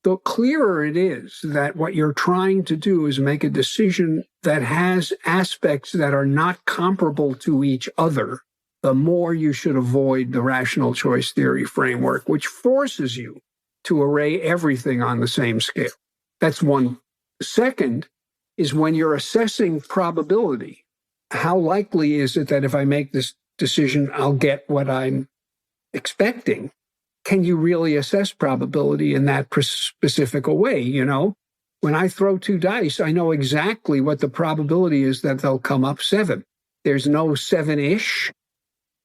the clearer it is that what you're trying to do is make a decision that has aspects that are not comparable to each other, the more you should avoid the rational choice theory framework, which forces you to array everything on the same scale. That's one. Second is when you're assessing probability, how likely is it that if I make this decision, I'll get what I'm expecting? Can you really assess probability in that specific a way? You know, when I throw 2 dice, I know exactly what the probability is that they'll come up 7. There's no 7-ish.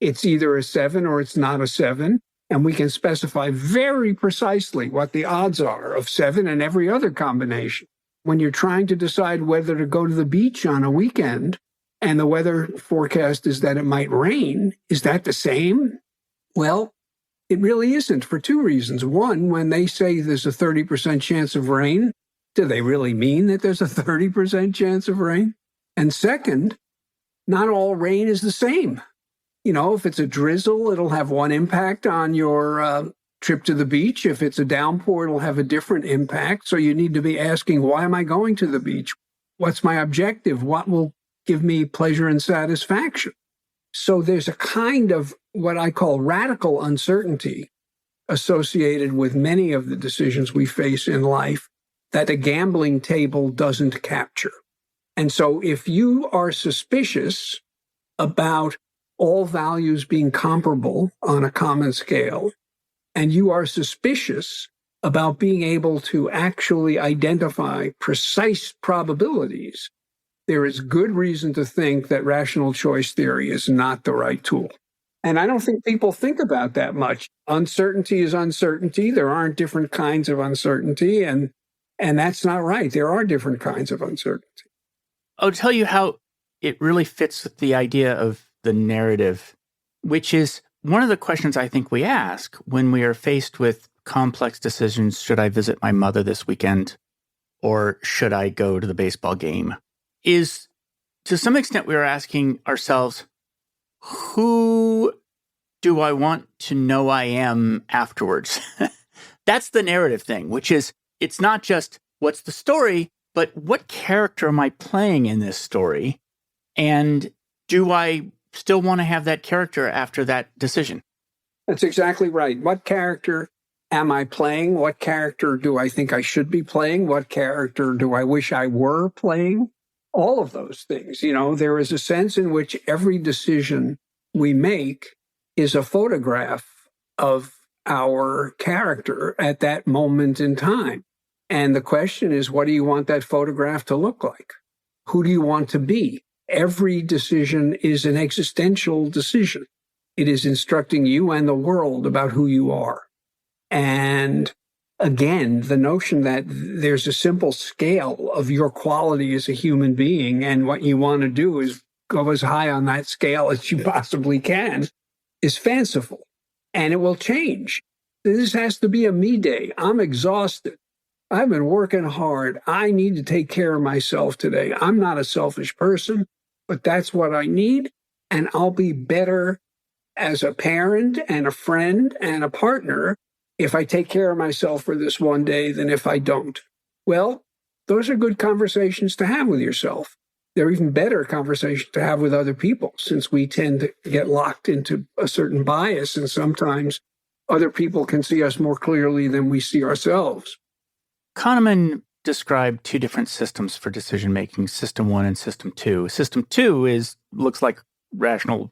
It's either a 7 or it's not a 7. And we can specify very precisely what the odds are of 7 and every other combination. When you're trying to decide whether to go to the beach on a weekend and the weather forecast is that it might rain, is that the same? Well, it really isn't for 2 reasons. One, when they say there's a 30% chance of rain, do they really mean that there's a 30% chance of rain? And second, not all rain is the same. You know, if it's a drizzle, it'll have one impact on your trip to the beach. If it's a downpour, it'll have a different impact. So you need to be asking, why am I going to the beach? What's my objective? What will give me pleasure and satisfaction? So there's a kind of what I call radical uncertainty associated with many of the decisions we face in life that a gambling table doesn't capture. And so if you are suspicious about all values being comparable on a common scale, and you are suspicious about being able to actually identify precise probabilities, there is good reason to think that rational choice theory is not the right tool. And I don't think people think about that much. Uncertainty is uncertainty. There aren't different kinds of uncertainty, and that's not right. There are different kinds of uncertainty. I'll tell you how it really fits with the idea of the narrative, which is one of the questions I think we ask when we are faced with complex decisions. Should I visit my mother this weekend, or should I go to the baseball game? Is to some extent we are asking ourselves, who do I want to know I am afterwards? That's the narrative thing, which is, it's not just what's the story, but what character am I playing in this story? And do I still want to have that character after that decision? That's exactly right. What character am I playing? What character do I think I should be playing? What character do I wish I were playing? All of those things. You know, there is a sense in which every decision we make is a photograph of our character at that moment in time. And the question is, what do you want that photograph to look like? Who do you want to be? Every decision is an existential decision. It is instructing you and the world about who you are. And again, the notion that there's a simple scale of your quality as a human being, and what you want to do is go as high on that scale as you possibly can, is fanciful. And it will change. This has to be a me day. I'm exhausted. I've been working hard. I need to take care of myself today. I'm not a selfish person, but that's what I need. And I'll be better as a parent and a friend and a partner if I take care of myself for this one day than if I don't. Well, those are good conversations to have with yourself. They're even better conversations to have with other people, since we tend to get locked into a certain bias, and sometimes other people can see us more clearly than we see ourselves. Kahneman described 2 different systems for decision-making, System 1 and System 2. System 2 looks like rational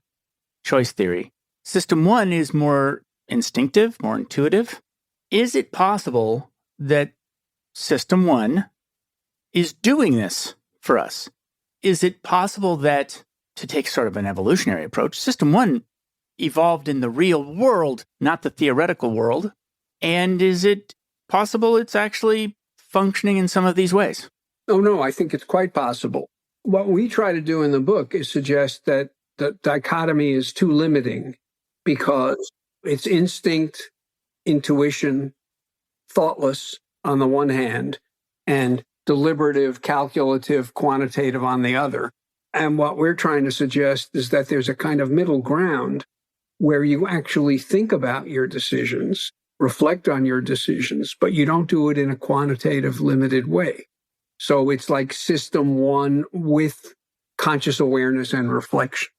choice theory. System 1 is more instinctive, more intuitive. Is it possible that System 1 is doing this for us? Is it possible that, to take sort of an evolutionary approach, System 1 evolved in the real world, not the theoretical world? And is it possible it's actually functioning in some of these ways? Oh, no, I think it's quite possible. What we try to do in the book is suggest that the dichotomy is too limiting because it's instinct, intuition, thoughtless on the one hand, and deliberative, calculative, quantitative on the other. And what we're trying to suggest is that there's a kind of middle ground where you actually think about your decisions, reflect on your decisions, but you don't do it in a quantitative, limited way. So it's like system one with conscious awareness and reflection,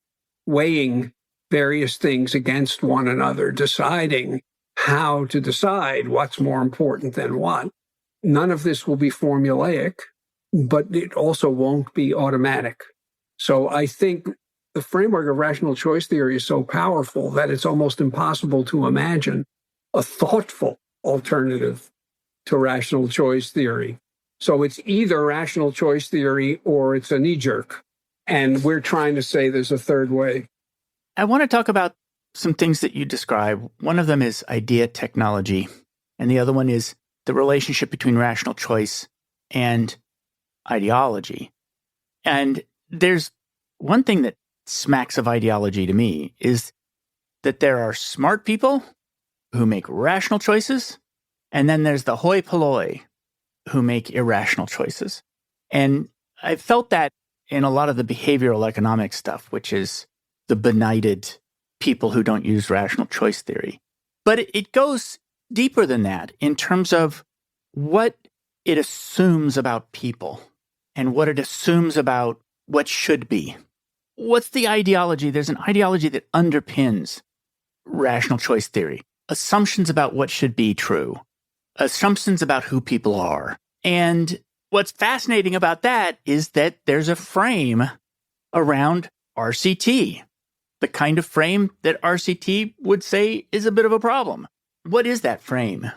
weighing various things against one another, deciding how to decide what's more important than what. None of this will be formulaic, but it also won't be automatic. So I think the framework of rational choice theory is so powerful that it's almost impossible to imagine a thoughtful alternative to rational choice theory. So it's either rational choice theory or it's a knee-jerk. And we're trying to say there's a third way. I want to talk about some things that you describe. One of them is idea technology, and the other one is the relationship between rational choice and ideology. And there's one thing that smacks of ideology to me is that there are smart people who make rational choices, and then there's the hoi polloi who make irrational choices. And I felt that in a lot of the behavioral economic stuff, which is the benighted people who don't use rational choice theory. But it goes deeper than that in terms of what it assumes about people and what it assumes about what should be. What's the ideology? There's an ideology that underpins rational choice theory. Assumptions about what should be true. Assumptions about who people are. And what's fascinating about that is that there's a frame around RCT, the kind of frame that RCT would say is a bit of a problem. What is that frame?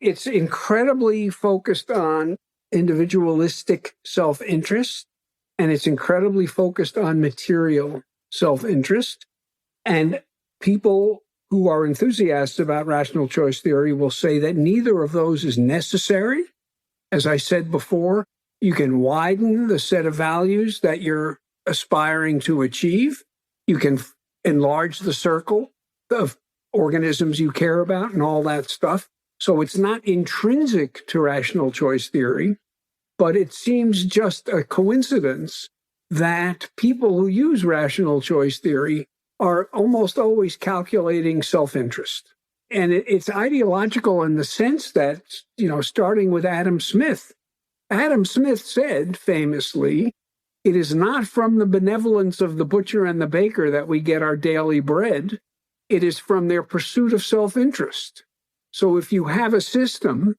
It's incredibly focused on individualistic self-interest, and it's incredibly focused on material self-interest. And people who are enthusiasts about rational choice theory will say that neither of those is necessary. As I said before, you can widen the set of values that you're aspiring to achieve. You can enlarge the circle of organisms you care about and all that stuff. So it's not intrinsic to rational choice theory, but it seems just a coincidence that people who use rational choice theory are almost always calculating self-interest. And it's ideological in the sense that, starting with Adam Smith. Adam Smith said famously, "It is not from the benevolence of the butcher and the baker that we get our daily bread. It is from their pursuit of self-interest." So if you have a system,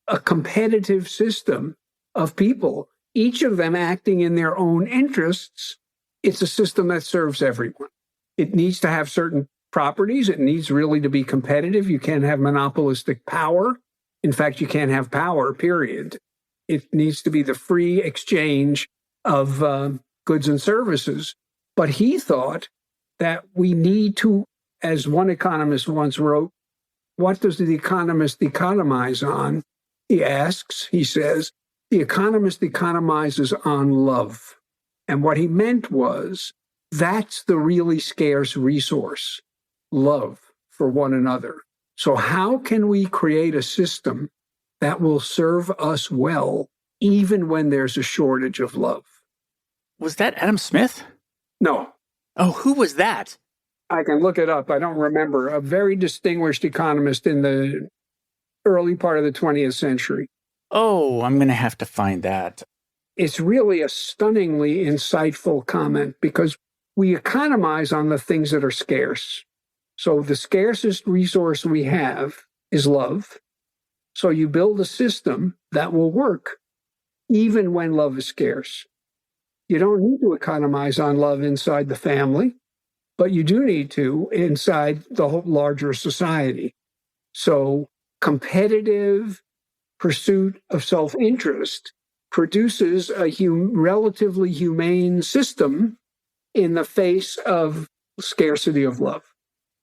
a competitive system of people, each of them acting in their own interests, it's a system that serves everyone. It needs to have certain properties. It needs really to be competitive. You can't have monopolistic power. In fact, you can't have power, period. It needs to be the free exchange of goods and services. But he thought that we need to, as one economist once wrote, what does the economist economize on? He says, the economist economizes on love. And what he meant was, that's the really scarce resource, love for one another. So how can we create a system that will serve us well, even when there's a shortage of love? Was that Adam Smith? No. Oh, who was that? I can look it up. I don't remember. A very distinguished economist in the early part of the 20th century. Oh, I'm going to have to find that. It's really a stunningly insightful comment because we economize on the things that are scarce. So the scarcest resource we have is love. So you build a system that will work even when love is scarce. You don't need to economize on love inside the family, but you do need to inside the whole larger society. So competitive pursuit of self-interest produces a relatively humane system in the face of scarcity of love.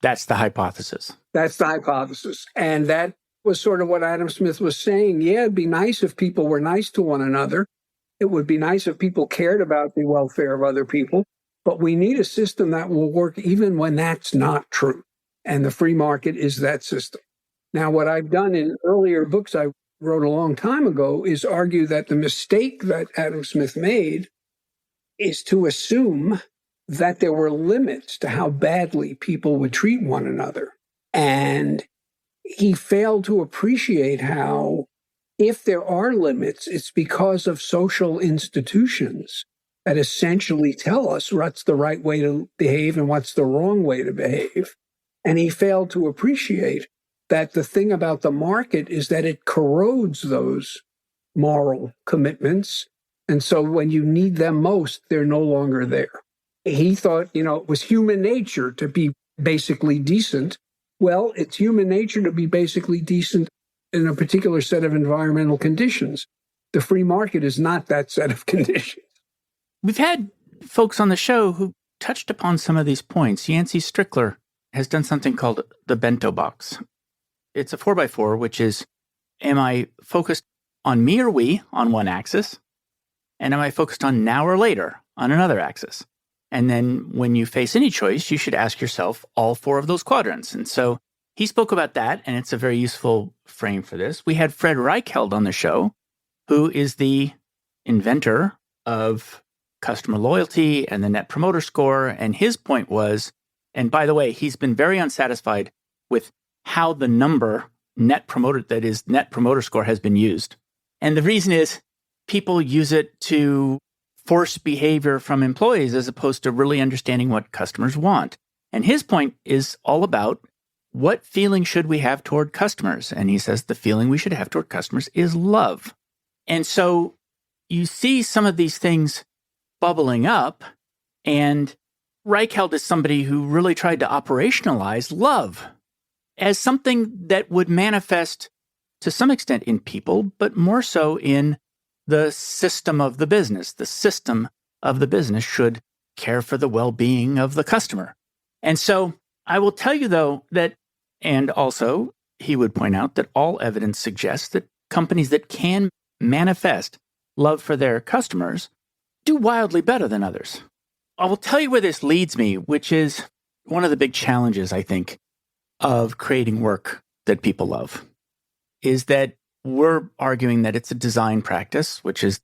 That's the hypothesis. That's the hypothesis. And that was sort of what Adam Smith was saying. Yeah, it'd be nice if people were nice to one another, It would be nice if people cared about the welfare of other people, but we need a system that will work even when that's not true. And the free market is that system. Now, what I've done in earlier books I wrote a long time ago is argue that the mistake that Adam Smith made is to assume that there were limits to how badly people would treat one another. And he failed to appreciate how, if there are limits, it's because of social institutions that essentially tell us what's the right way to behave and what's the wrong way to behave. And he failed to appreciate that the thing about the market is that it corrodes those moral commitments. And so when you need them most, they're no longer there. He thought, it was human nature to be basically decent. Well, it's human nature to be basically decent in a particular set of environmental conditions. The free market is not that set of conditions. We've had folks on the show who touched upon some of these points. Yancey Strickler has done something called the bento box. It's a 4x4, which is, am I focused on me or we on one axis? And am I focused on now or later on another axis? And then when you face any choice, you should ask yourself all four of those quadrants. And so he spoke about that, and it's a very useful frame for this. We had Fred Reichheld on the show, who is the inventor of customer loyalty and the Net Promoter Score. And his point was, and by the way, he's been very unsatisfied with how the number Net Promoter Score has been used. And the reason is people use it to force behavior from employees as opposed to really understanding what customers want. And his point is all about what feeling should we have toward customers? And he says the feeling we should have toward customers is love. And so you see some of these things bubbling up, and Reichheld is somebody who really tried to operationalize love as something that would manifest to some extent in people, but more so in the system of the business. The system of the business should care for the well-being of the customer. And so I will tell you, though, that, and also he would point out that all evidence suggests that companies that can manifest love for their customers do wildly better than others. I will tell you where this leads me, which is one of the big challenges, I think, of creating work that people love, is that we're arguing that it's a design practice, which is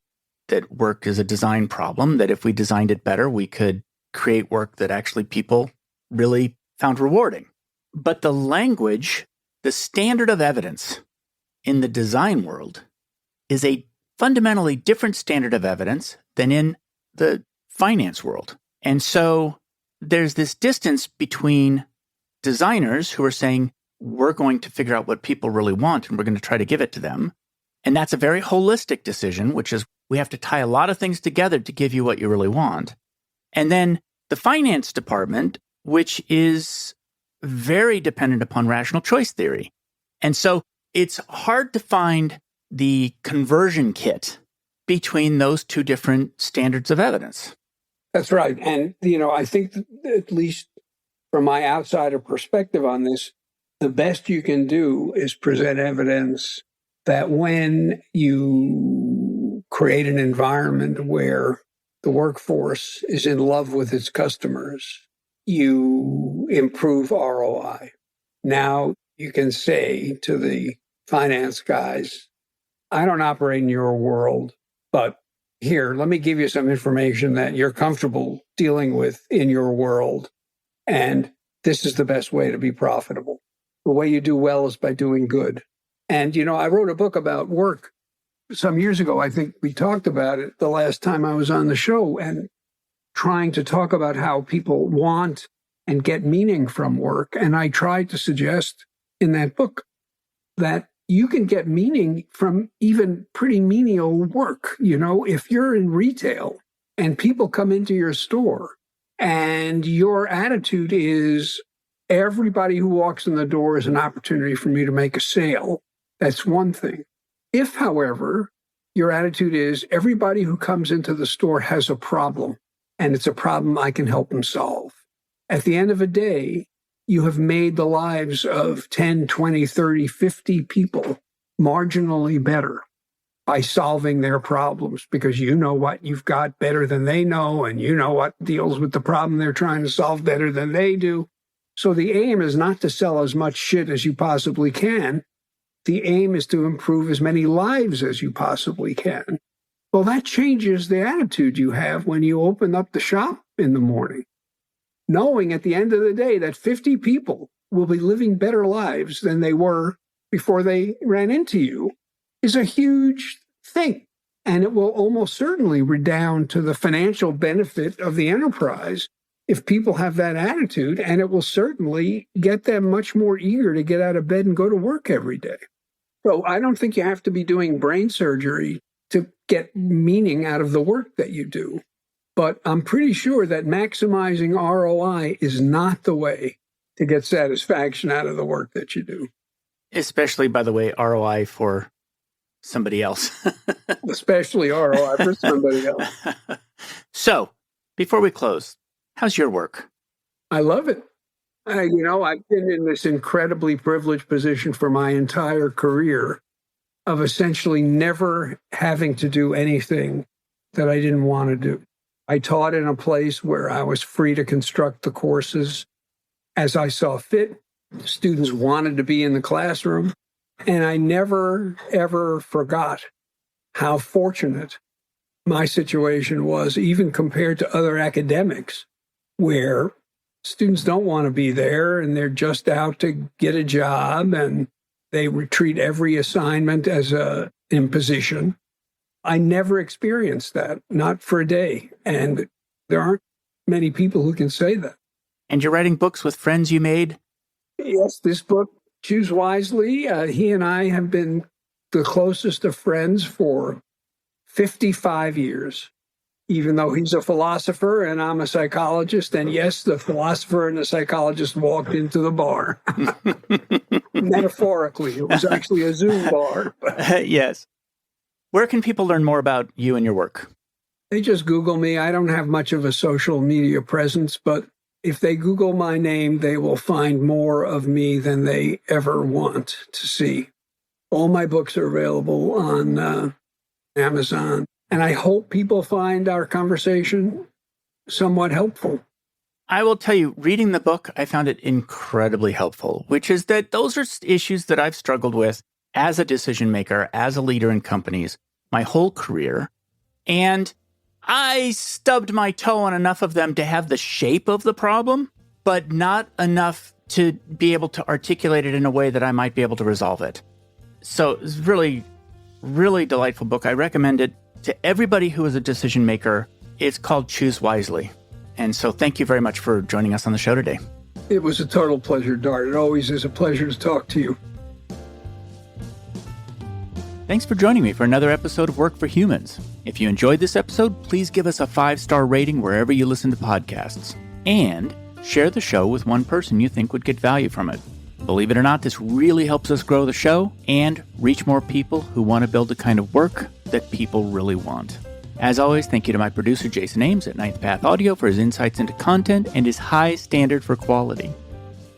that work is a design problem, that if we designed it better, we could create work that actually people really found rewarding. But the language, the standard of evidence in the design world is a fundamentally different standard of evidence than in the finance world. And so there's this distance between designers who are saying, we're going to figure out what people really want and we're going to try to give it to them. And that's a very holistic decision, which is we have to tie a lot of things together to give you what you really want. And then the finance department, which is very dependent upon rational choice theory. And so it's hard to find the conversion kit between those two different standards of evidence. That's right. And, I think at least from my outsider perspective on this, the best you can do is present evidence that when you create an environment where the workforce is in love with its customers, you improve ROI. Now you can say to the finance guys, I don't operate in your world, but here, let me give you some information that you're comfortable dealing with in your world. And this is the best way to be profitable. The way you do well is by doing good. And, I wrote a book about work some years ago. I think we talked about it the last time I was on the show, and trying to talk about how people want and get meaning from work. And I tried to suggest in that book that you can get meaning from even pretty menial work. If you're in retail and people come into your store and your attitude is, everybody who walks in the door is an opportunity for me to make a sale, that's one thing. If, however, your attitude is everybody who comes into the store has a problem, and it's a problem I can help them solve, at the end of the day, you have made the lives of 10, 20, 30, 50 people marginally better. by solving their problems, because you know what you've got better than they know, and you know what deals with the problem they're trying to solve better than they do. So the aim is not to sell as much shit as you possibly can. The aim is to improve as many lives as you possibly can. Well, that changes the attitude you have when you open up the shop in the morning, knowing at the end of the day that 50 people will be living better lives than they were before they ran into you is a huge thing. And it will almost certainly redound to the financial benefit of the enterprise if people have that attitude, and it will certainly get them much more eager to get out of bed and go to work every day. So I don't think you have to be doing brain surgery to get meaning out of the work that you do. But I'm pretty sure that maximizing ROI is not the way to get satisfaction out of the work that you do. Especially, by the way, ROI for somebody else. Especially ROI for somebody else. So, before we close, how's your work? I love it. I've been in this incredibly privileged position for my entire career of essentially never having to do anything that I didn't want to do. I taught in a place where I was free to construct the courses as I saw fit. Students wanted to be in the classroom. And I never, ever forgot how fortunate my situation was, even compared to other academics, where students don't want to be there and they're just out to get a job and they treat every assignment as an imposition. I never experienced that, not for a day. And there aren't many people who can say that. And you're writing books with friends you made? Yes, this book, Choose Wisely, he and I have been the closest of friends for 55 years, even though he's a philosopher and I'm a psychologist. And yes, the philosopher and the psychologist walked into the bar. Metaphorically, it was actually a Zoom bar. Yes. Where can people learn more about you and your work? They just Google me. I don't have much of a social media presence, but if they Google my name, they will find more of me than they ever want to see. All my books are available on Amazon. And I hope people find our conversation somewhat helpful. I will tell you, reading the book, I found it incredibly helpful, which is that those are issues that I've struggled with as a decision maker, as a leader in companies, my whole career. And I stubbed my toe on enough of them to have the shape of the problem, but not enough to be able to articulate it in a way that I might be able to resolve it. So it's really, really delightful book. I recommend it to everybody who is a decision maker. It's called Choose Wisely. And so thank you very much for joining us on the show today. It was a total pleasure, Dart. It always is a pleasure to talk to you. Thanks for joining me for another episode of Work for Humans. If you enjoyed this episode, please give us a 5-star rating wherever you listen to podcasts. And share the show with one person you think would get value from it. Believe it or not, this really helps us grow the show and reach more people who want to build the kind of work that people really want. As always, thank you to my producer, Jason Ames at Ninth Path Audio, for his insights into content and his high standard for quality.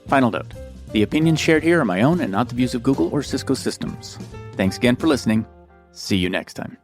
Final note, the opinions shared here are my own and not the views of Google or Cisco Systems. Thanks again for listening. See you next time.